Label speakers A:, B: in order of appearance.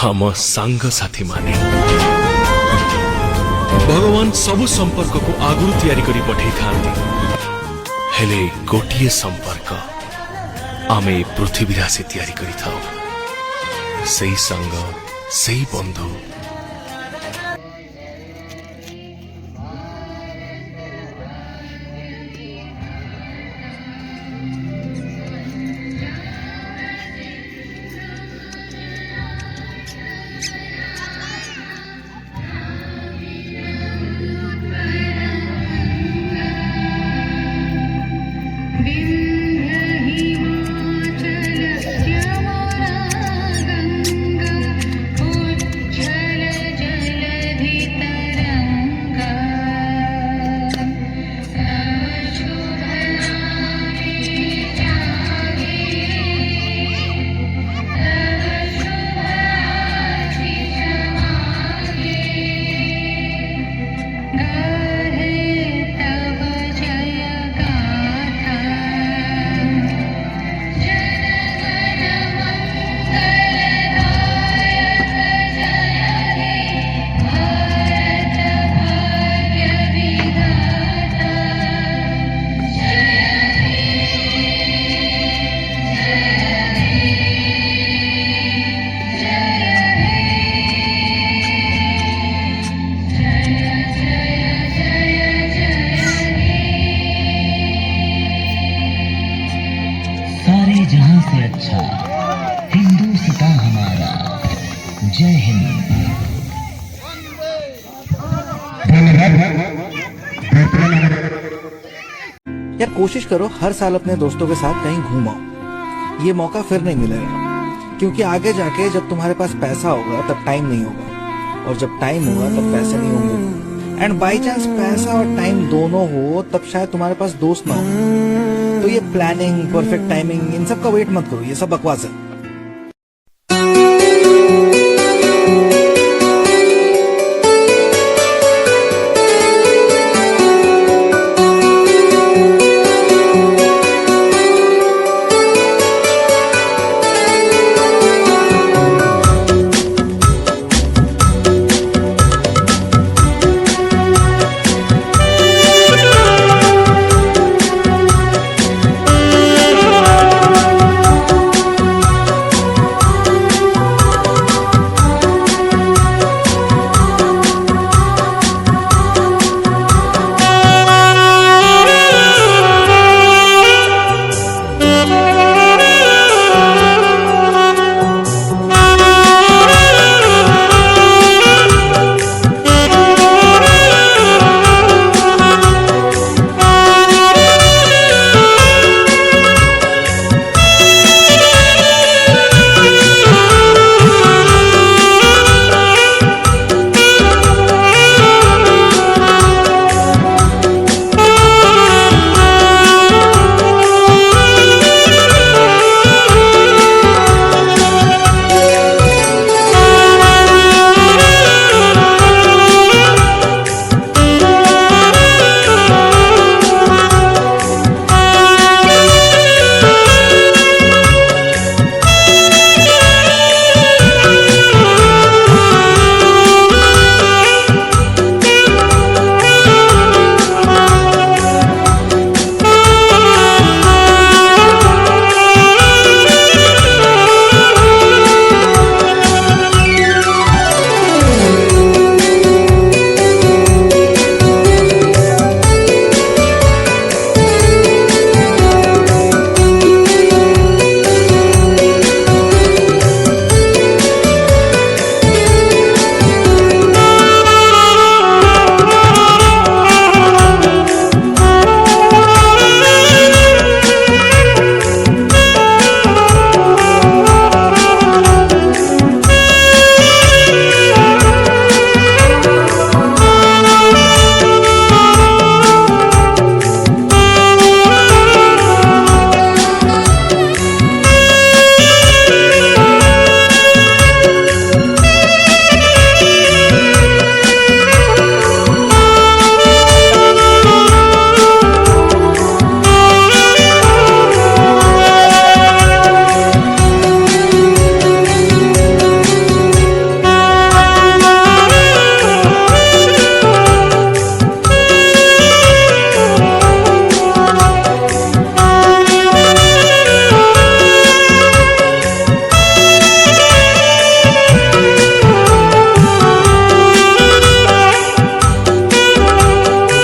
A: हम सांग साथी माने भगवान सबु संपर्क को आगुरु तैयारी करी पठे थांती हेले गोटिए संपर्क आमे पृथ्वी राशि तैयारी करी थाओ सही संग सही बंधु।
B: जहां से अच्छा हिंदुस्तान हमारा। जय हिंद।
C: यार कोशिश करो हर साल अपने दोस्तों के साथ कहीं घूमो। ये मौका फिर नहीं मिलेगा, क्योंकि आगे जाके जब तुम्हारे पास पैसा होगा तब टाइम नहीं होगा, और जब टाइम होगा तब पैसे नहीं होंगे, एंड बाई चांस पैसा और टाइम दोनों हो तब शायद तुम्हारे पास दोस्त ना हो। तो ये प्लानिंग, परफेक्ट टाइमिंग, इन सब का वेट मत करो, ये सब बकवास है।